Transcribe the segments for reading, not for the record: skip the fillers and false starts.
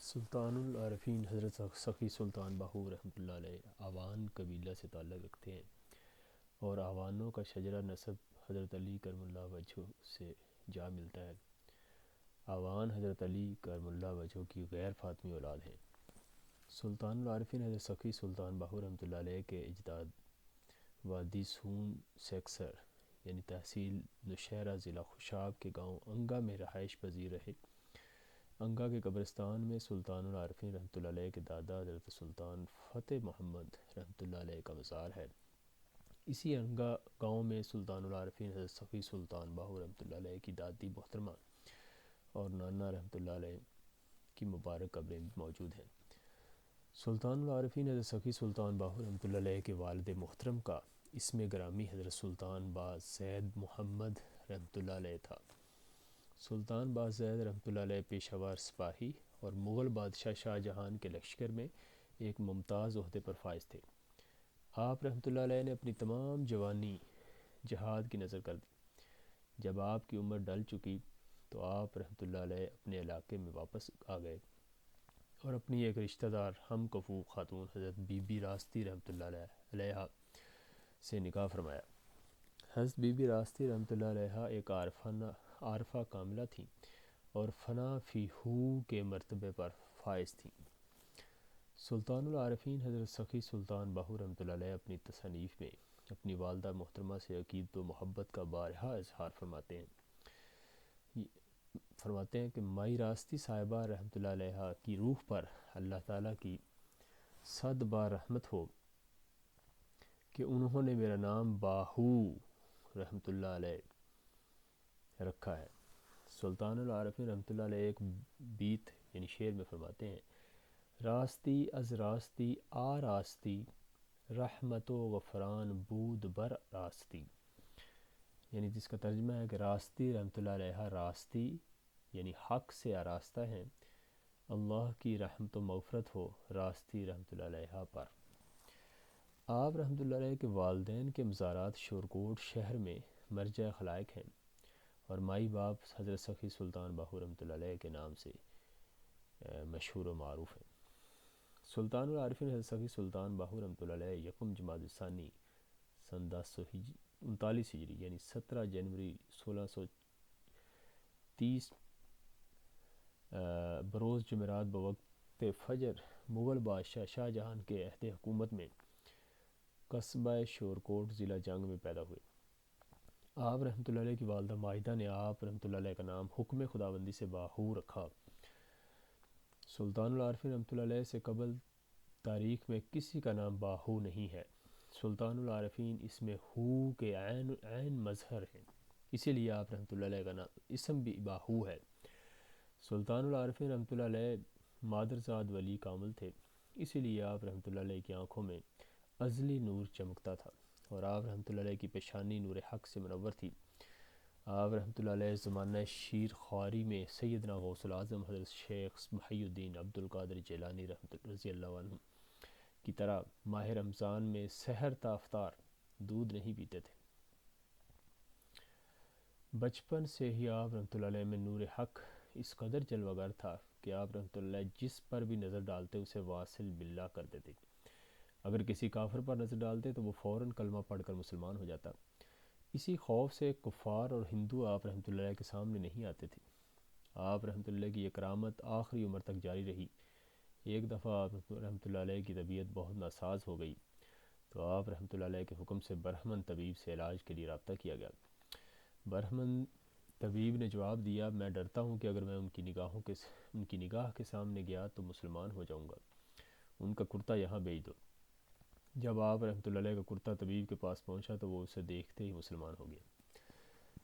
سلطان العارفین حضرت سخی سلطان باہو رحمۃ اللہ علیہ آوان قبیلہ سے تعلق رکھتے ہیں، اور آوانوں کا شجرہ نسب حضرت علی کرم اللہ وجہ سے جا ملتا ہے۔ آوان حضرت علی کرم اللہ وجہ کی غیر فاطمی اولاد ہیں۔ سلطان العارفین حضرت سخی سلطان باہو رحمۃ اللہ علیہ کے اجداد وادی سون سیکسر یعنی تحصیل نوشہرہ ضلع خوشاب کے گاؤں انگا میں رہائش پذیر رہے۔ انگا کے قبرستان میں سلطان العارفین رحمۃ اللہ علیہ کے دادا حضرت سلطان فتح محمد رحمۃ اللہ علیہ کا مزار ہے۔ اسی انگا گاؤں میں سلطان العارفین حضرت سخی سلطان باہو رحمۃ اللہ علیہ کی دادی محترمہ اور نانا رحمۃ اللہ علیہ کی مبارک قبریں بھی موجود ہیں۔ سلطان العارفین حضرت سخی سلطان باہو رحمۃ اللہ علیہ کے والد محترم کا اسم گرامی حضرت سلطان باز زید محمد رحمۃ اللہ علیہ تھا۔ سلطان باز زید رحمۃ اللہ علیہ پیشہ ور سپاہی اور مغل بادشاہ شاہ جہان کے لشکر میں ایک ممتاز عہدے پر فائز تھے۔ آپ رحمۃ اللہ علیہ نے اپنی تمام جوانی جہاد کی نذر کر دی۔ جب آپ کی عمر ڈل چکی تو آپ رحمۃ اللہ علیہ اپنے علاقے میں واپس آ گئے اور اپنی ایک رشتہ دار ہم کفو خاتون حضرت بی بی راستی رحمۃ اللہ علیہ سے نکاح فرمایا۔ حضرت بی بی راستی رحمۃ اللہ علیہ ایک عارفہ کاملہ تھیں اور فنا فی ہو کے مرتبے پر فائز تھیں۔ سلطان العارفین حضرت سخی سلطان باہو رحمۃ اللہ علیہ اپنی تصانیف میں اپنی والدہ محترمہ سے عقیدت و محبت کا بارہا اظہار فرماتے ہیں کہ مائی راستی صاحبہ رحمۃ اللہ علیہ کی روح پر اللہ تعالیٰ کی 100 بار رحمت ہو کہ انہوں نے میرا نام باہو رحمۃ اللہ علیہ رکھا ہے۔ سلطان العارفین رحمۃ اللہ علیہ ایک بیت یعنی شعر میں فرماتے ہیں: راستی از راستی آ راستی رحمت و غفران بود بر راستی، یعنی جس کا ترجمہ ہے کہ راستی رحمۃ اللہ علیہ راستی یعنی حق سے آراستہ ہیں، اللہ کی رحمت و مغفرت ہو راستی رحمۃ اللہ علیہ پر۔ آپ رحمۃ اللہ علیہ کے والدین کے مزارات شورکوٹ شہر میں مرجع خلائق ہیں اور مائی باپ حضرت سخی سلطان باہو رحمۃ اللہ علیہ کے نام سے مشہور و معروف ہیں۔ سلطان العارفین حضرت سخی سلطان باہو رحمۃ اللہ علیہ یکم جمادی الثانی سن 1039 ہجری یعنی 17 جنوری 1630 بروز جمعرات بوقت فجر مغل بادشاہ شاہ جہان کے عہد حکومت میں قصبہ شورکوٹ ضلع جنگ میں پیدا ہوئے۔ آپ رحمۃ اللہ علیہ کی والدہ ماجدہ نے آپ رحمۃ اللہ علیہ کا نام حکم خداوندی سے باہو رکھا۔ سلطان العارفین رحمۃ اللہ علیہ سے قبل تاریخ میں کسی کا نام باہو نہیں ہے۔ سلطان العارفین اس میں ہو کے عین مظہر ہیں، اسی لیے آپ رحمۃ اللہ علیہ کا نام اسم بھی باہو ہے۔ سلطان العارفین رحمۃ اللہ علیہ مادرزاد ولی کامل تھے، اسی لیے آپ رحمۃ اللہ علیہ کی آنکھوں میں ازلی نور چمکتا تھا اور آپ رحمۃ اللہ علیہ کی پیشانی نور حق سے منور تھی۔ آپ رحمۃ اللہ علیہ زمانہ شیر خواری میں سیدنا غوث العظم حضرت شیخ محی الدین عبد القادر جیلانی رضی اللہ عنہ کی طرح ماہ رمضان میں سحر تا افطار دودھ نہیں پیتے تھے۔ بچپن سے ہی آپ رحمۃ اللہ علیہ میں نور حق اس قدر جلوہ گر تھا کہ آپ رحمۃ اللہ علیہ جس پر بھی نظر ڈالتے اسے واصل باللہ کر دیتے۔ اگر کسی کافر پر نظر ڈالتے تو وہ فوراً کلمہ پڑھ کر مسلمان ہو جاتا۔ اسی خوف سے کفار اور ہندو آپ رحمۃ اللہ علیہ کے سامنے نہیں آتے تھے۔ آپ رحمۃ اللہ کی یہ کرامت آخری عمر تک جاری رہی۔ ایک دفعہ آپ رحمۃ اللہ علیہ کی طبیعت بہت ناساز ہو گئی تو آپ رحمۃ اللہ علیہ کے حکم سے برہمن طبیب سے علاج کے لیے رابطہ کیا گیا۔ برہمن طبیب نے جواب دیا: میں ڈرتا ہوں کہ اگر میں ان کی نگاہ کے سامنے گیا تو مسلمان ہو جاؤں گا، ان کا کرتا یہاں بھیج دو۔ جب آپ رحمۃ اللہ علیہ کا کرتا طبیب کے پاس پہنچا تو وہ اسے دیکھتے ہی مسلمان ہو گیا۔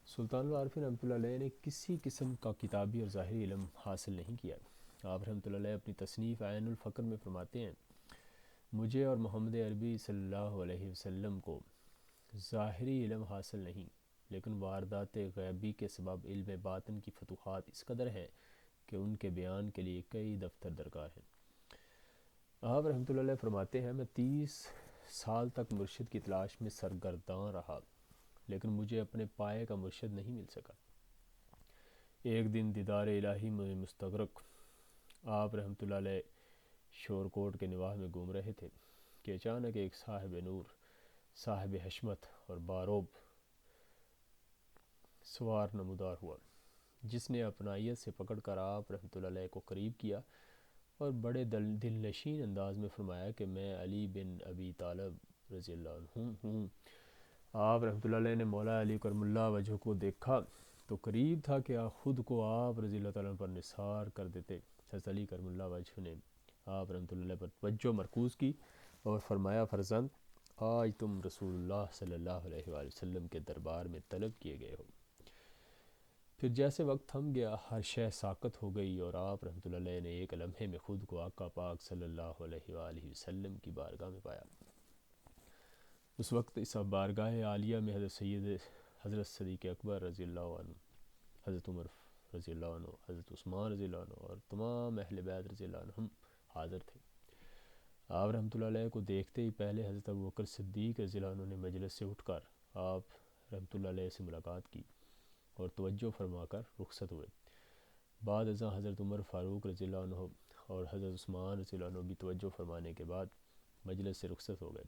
سلطان العارفین رحمۃ اللہ علیہ نے کسی قسم کا کتابی اور ظاہری علم حاصل نہیں کیا۔ آپ رحمۃ اللہ علیہ اپنی تصنیف عین الفقر میں فرماتے ہیں: مجھے اور محمد عربی صلی اللہ علیہ وسلم کو ظاہری علم حاصل نہیں، لیکن واردات غیبی کے سبب علم باطن کی فتوحات اس قدر ہیں کہ ان کے بیان کے لیے کئی دفتر درکار ہیں۔ آپ رحمۃ اللہ علیہ فرماتے ہیں: میں 30 سال تک مرشد کی تلاش میں سرگرداں رہا، لیکن مجھے اپنے پائے کا مرشد نہیں مل سکا۔ ایک دن دیدار الہی میں مستغرق آپ رحمۃ اللہ علیہ شور کوٹ کے نواح میں گھوم رہے تھے کہ اچانک ایک صاحب نور، صاحب حشمت اور باروب سوار نمودار ہوا، جس نے اپنائیت سے پکڑ کر آپ رحمۃ اللہ علیہ کو قریب کیا اور بڑے دل نشین انداز میں فرمایا کہ میں علی بن ابی طالب رضی اللہ عنہ ہوں۔ آپ رحمۃ اللہ علیہ نے مولا علی کرم اللہ وجہ کو دیکھا تو قریب تھا کہ خود کو آپ رضی اللہ تعالیٰ پر نثار کر دیتے۔ حضرت علی کرم اللہ وجہ نے آپ رحمۃ اللہ علیہ پر توجہ مرکوز کی اور فرمایا، فرزند، آج تم رسول اللہ صلی اللہ علیہ وآلہ وسلم کے دربار میں طلب کیے گئے ہو۔ پھر جیسے وقت تھم گیا، ہر شے ساکت ہو گئی اور آپ رحمۃ اللہ علیہ نے ایک لمحے میں خود کو آقا پاک صلی اللہ علیہ وآلہ وسلم کی بارگاہ میں پایا۔ اس وقت اس بارگاہ عالیہ میں حضرت صدیق اکبر رضی اللہ عنہ، حضرت عمر رضی اللہ عنہ، حضرت عثمان رضی اللہ عنہ اور تمام اہل بیت رضی اللہ عنہم حاضر تھے۔ آپ رحمۃ اللہ علیہ کو دیکھتے ہی پہلے حضرت ابوبکر صدیق رضی اللہ عنہ نے مجلس سے اٹھ کر آپ رحمۃ اللہ علیہ سے ملاقات کی اور توجہ فرما کر رخصت ہوئے۔ بعد ازاں حضرت عمر فاروق رضی اللہ عنہ اور حضرت عثمان رضی اللہ عنہ بھی توجہ فرمانے کے بعد مجلس سے رخصت ہو گئے،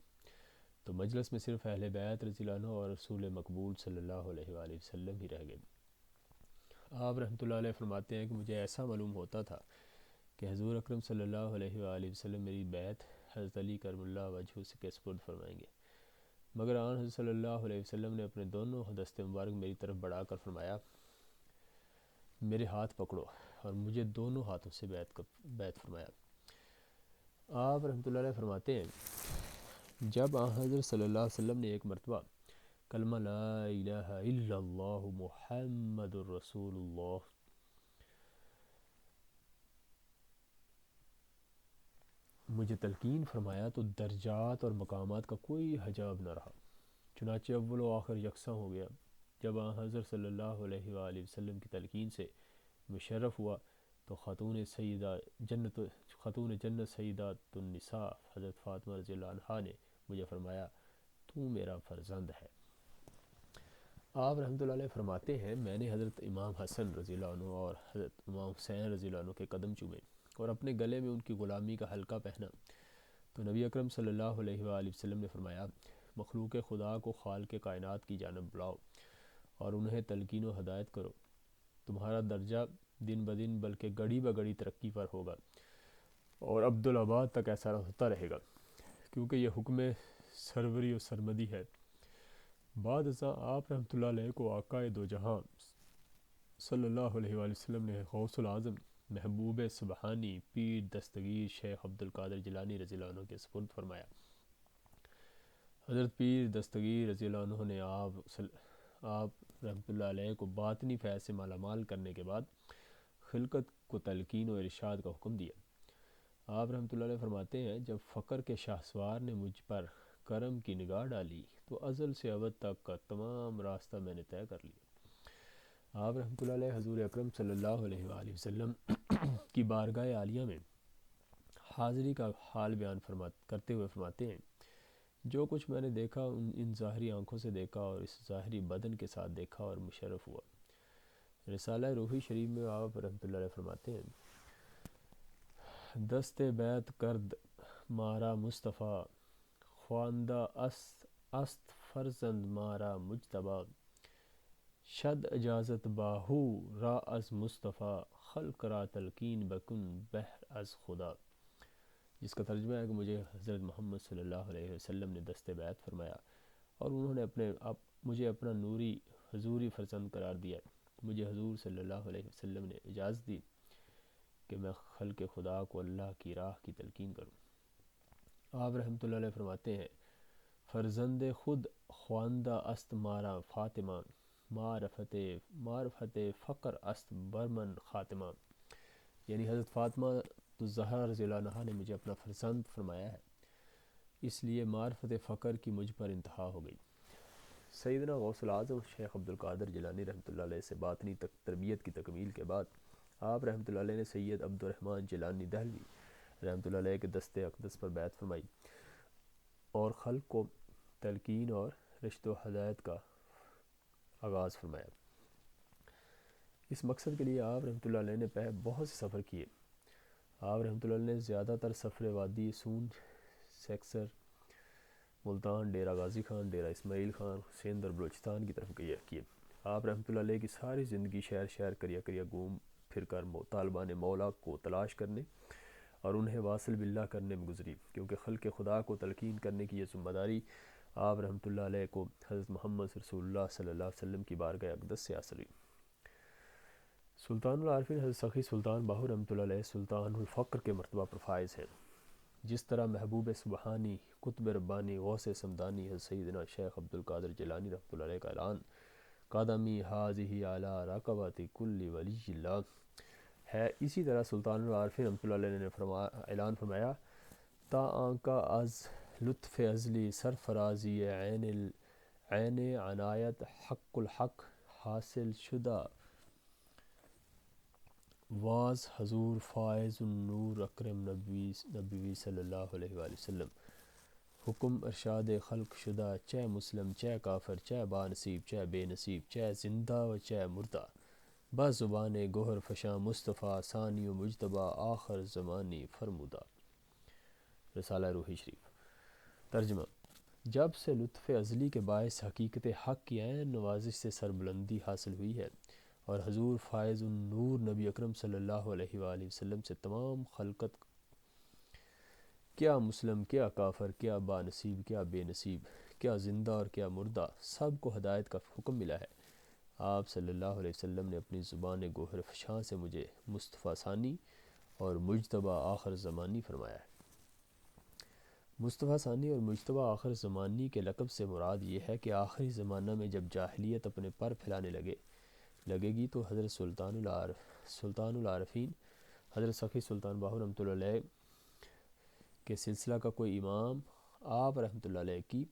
تو مجلس میں صرف اہل بیت رضی اللہ عنہ اور رسول مقبول صلی اللہ علیہ وآلہ وسلم ہی رہ گئے۔ آپ رحمۃ اللہ علیہ فرماتے ہیں کہ مجھے ایسا معلوم ہوتا تھا کہ حضور اکرم صلی اللہ علیہ وآلہ وسلم میری بیعت حضرت علی کرم اللہ وجہ سے سپرد فرمائیں گے، مگر آن حضرت صلی اللہ علیہ وسلم نے اپنے دونوں دست مبارک میری طرف بڑھا کر فرمایا، میرے ہاتھ پکڑو، اور مجھے دونوں ہاتھوں سے بیعت فرمایا۔ آپ رحمۃ اللہ علیہ فرماتے ہیں جب آن حضرت صلی اللہ علیہ وسلم نے ایک مرتبہ کلمہ لا الہ الا اللہ محمد الرسول اللہ مجھے تلقین فرمایا تو درجات اور مقامات کا کوئی حجاب نہ رہا، چنانچہ اول و آخر یکساں ہو گیا۔ جب آن حضرت صلی اللہ علیہ وآلہ وسلم کی تلقین سے مشرف ہوا تو خاتون جنت سیدات النساء حضرت فاطمہ رضی اللہ عنہا نے مجھے فرمایا، تو میرا فرزند ہے۔ آپ رحمۃ اللہ علیہ فرماتے ہیں میں نے حضرت امام حسن رضی اللہ عنہ اور حضرت امام حسین رضی اللہ عنہ کے قدم چومے اور اپنے گلے میں ان کی غلامی کا حلقہ پہنا، تو نبی اکرم صلی اللہ علیہ وآلہ وسلم نے فرمایا، مخلوق خدا کو خالق کائنات کی جانب بلاؤ اور انہیں تلقین و ہدایت کرو، تمہارا درجہ دن بدن بلکہ گڑی بگڑی ترقی پر ہوگا اور عبدالآباد تک ایسا ہوتا رہے گا، کیونکہ یہ حکم سروری و سرمدی ہے۔ بعد ازاں آپ رحمۃ اللہ علیہ کو آقا دو جہاں صلی اللہ علیہ وآلہ وسلم نے غوث العظم محبوب سبحانی پیر دستگیر شیخ عبد القادر جیلانی رضی اللہ عنہ کے سپرد فرمایا۔ حضرت پیر دستگیر رضی اللہ عنہ نے آپ رحمۃ اللہ علیہ کو باطنی فیض سے مالا مال کرنے کے بعد خلقت کو تلقین و ارشاد کا حکم دیا۔ آپ رحمۃ اللہ علیہ فرماتے ہیں جب فقر کے شاہسوار نے مجھ پر کرم کی نگاہ ڈالی تو ازل سے ابد تک کا تمام راستہ میں نے طے کر لیا۔ آپ رحمۃ اللہ علیہ حضور اکرم صلی اللہ علیہ وآلہ وسلم کی بارگاہ عالیہ میں حاضری کا حال بیان کرتے ہوئے فرماتے ہیں، جو کچھ میں نے دیکھا ان ظاہری آنکھوں سے دیکھا اور اس ظاہری بدن کے ساتھ دیکھا اور مشرف ہوا۔ رسالہ روحی شریف میں آپ رحمۃ اللہ علیہ فرماتے ہیں، دست بیعت کرد مارا مصطفیٰ، خواندہ است فرزند مارا مجتبیٰ، شد اجازت باہو را از مصطفیٰ، خلق را تلقین بکن بہر از خدا، جس کا ترجمہ ہے کہ مجھے حضرت محمد صلی اللہ علیہ وسلم نے دست بیعت فرمایا اور انہوں نے مجھے اپنا نوری حضوری فرزند قرار دیا۔ مجھے حضور صلی اللہ علیہ وسلم نے اجازت دی کہ میں خلق خدا کو اللہ کی راہ کی تلقین کروں۔ آپ رحمۃ اللہ علیہ فرماتے ہیں، فرزند خود خواندہ است مارا فاطمہ، معرفت فقر است برمن خاتمہ، یعنی حضرت فاطمہ الزہرا رضی اللہ عنہا نے مجھے اپنا فرزند فرمایا ہے، اس لیے معرفت فقر کی مجھ پر انتہا ہو گئی۔ سیدنا غوث العظم شیخ عبد القادر جیلانی رحمۃ اللہ علیہ سے باطنی تربیت کی تکمیل کے بعد آپ رحمۃ اللہ علیہ نے سید عبد الرحمن جیلانی دہلوی رحمۃ اللہ علیہ کے دست اقدس پر بیعت فرمائی اور خلق کو تلقین اور رشد و ہدایت کا آغاز فرمایا۔ اس مقصد کے لیے آپ رحمۃ اللہ علیہ نے بہت سے سفر کیے آپ رحمۃ اللہ علیہ نے زیادہ تر سفر وادی سون، سیکسر، ملتان، ڈیرہ غازی خان، ڈیرہ اسماعیل خان، سندھ اور بلوچستان کی طرف کیے۔ آپ رحمۃ اللہ علیہ کی ساری زندگی شہر شہر کریا کریا گھوم پھر کر طالبان مولا کو تلاش کرنے اور انہیں واصل باللہ کرنے میں گزری، کیونکہ خلق خدا کو تلقین کرنے کی یہ ذمہ داری آپ رحمۃ اللہ علیہ کو حضرت محمد رسول اللہ صلی اللہ علیہ وسلم کی بارگاہ اقدس سے حاصل ہوئی۔ سلطان العارفین حضرت سخی سلطان باہو رحمۃ اللہ علیہ سلطان الفقر کے مرتبہ پر فائز ہیں۔ جس طرح محبوب سبحانی، قطب ربانی، غوث سمدانی حضرت سیدنا شیخ عبد القادر جیلانی رحمۃ اللہ علیہ کا اعلان قدمی حاضی اعلیٰ رقبت کل ولی اللہ ہے، اسی طرح سلطان العارفین رحمۃ اللہ علیہ نے اعلان فرمایا تا آنکا از لطف ازلی سرفرازی عین عنایت حق الحق حاصل شدہ واز حضور فائز النور اکرم نبوی صلی اللہ علیہ وآلہ وسلم، حکم ارشاد خلق شدہ چہ مسلم چہ کافر چہ با نصیب چہ بے نصیب چہ زندہ و چہ مردہ، بس زبان گوہر فشاں مصطفیٰ ثانی و مجتبیٰ آخر زمانی فرمودہ۔ رسالہ روحی شریف۔ ترجمہ: جب سے لطف ازلی کے باعث حقیقت حق کی عین نوازش سے سربلندی حاصل ہوئی ہے اور حضور فائز النور نبی اکرم صلی اللہ علیہ وآلہ وسلم سے تمام خلقت، کیا مسلم کیا کافر، کیا با نصیب کیا بے نصیب، کیا زندہ اور کیا مردہ، سب کو ہدایت کا حکم ملا ہے، آپ صلی اللہ علیہ وسلم نے اپنی زبان گوہر فشاں سے مجھے مصطفیٰ ثانی اور مجتبیٰ آخر زمانی فرمایا ہے۔ مصطفیٰ ثانی اور مجتبیٰ آخر زمانی کے لقب سے مراد یہ ہے کہ آخری زمانہ میں جب جاہلیت اپنے پر پھیلانے لگے گی تو حضرت سلطان العارفین حضرت سخی سلطان باہو رحمۃ اللہ علیہ کے سلسلہ کا کوئی امام آپ رحمۃ اللہ علیہ کی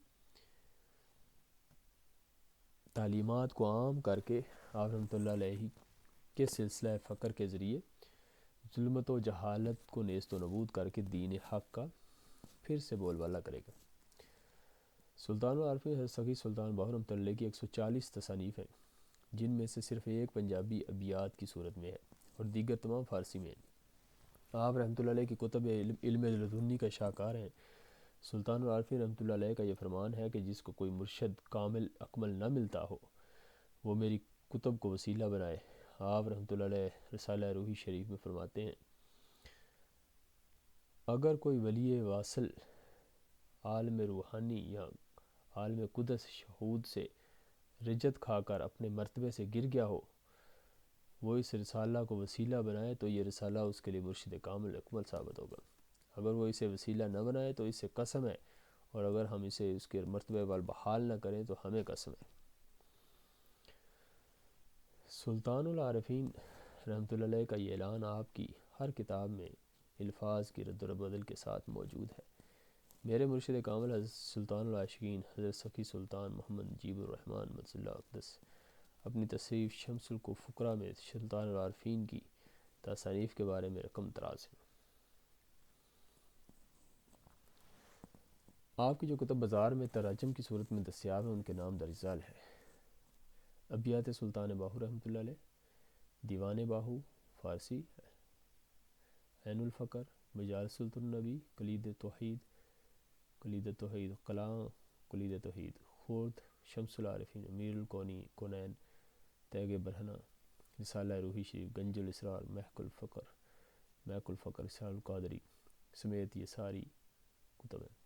تعلیمات کو عام کر کے آپ رحمۃ اللہ علیہ کے سلسلہ فقر کے ذریعے ظلمت و جہالت کو نیست و نبود کر کے دین حق کا پھر سے بول بالا کرے گا۔ سلطان العارفین حضرت سخی سلطان باہو رحمۃ اللہ علیہ کی 140 تصانیف ہیں، جن میں سے صرف ایک پنجابی ابیات کی صورت میں ہے اور دیگر تمام فارسی میں ہیں۔ آپ رحمۃ اللہ علیہ کی کتب علم لدنی کا شاہکار ہیں۔ سلطان العارفین رحمۃ اللہ علیہ کا یہ فرمان ہے کہ جس کو کوئی مرشد کامل اکمل نہ ملتا ہو وہ میری کتب کو وسیلہ بنائے۔ آپ رحمۃ اللہ علیہ رسالہ روحی شریف میں فرماتے ہیں اگر کوئی ولی واصل عالم روحانی یا عالم قدس شہود سے رجت کھا کر اپنے مرتبے سے گر گیا ہو، وہ اس رسالہ کو وسیلہ بنائے تو یہ رسالہ اس کے لیے مرشد کامل اکمل ثابت ہوگا۔ اگر وہ اسے وسیلہ نہ بنائے تو اس سے قسم ہے، اور اگر ہم اسے اس کے مرتبے وال بحال نہ کریں تو ہمیں قسم ہے۔ سلطان العارفین رحمۃ اللہ علیہ کا یہ اعلان آپ کی ہر کتاب میں الفاظ کی رد و بدل کے ساتھ موجود ہے۔ میرے مرشد کامل حضرت سلطان العاشقین حضرت سخی سلطان محمد نجیب الرحمن مجد اللہ اقدس اپنی تصریف شمس الفقرا میں سلطان العارفین کی تصانیف کے بارے میں رقم دراز ہیں۔ آپ کی جو کتب بازار میں تراجم کی صورت میں دستیاب ہیں ان کے نام درجال ہے۔ ابیات سلطان باہو رحمۃ اللہ علیہ، دیوان باہو فارسی، عین الفقر، مجالس النبی، کلید توحید، کلاں کلید توحید، خورد شمس العارفین، امیر الکونین، تیغ برہنہ، رسالہ روحی شریف، گنج الاسرار، محق الفقر، اسحاق القادری سمیت یہ ساری کتب ہیں۔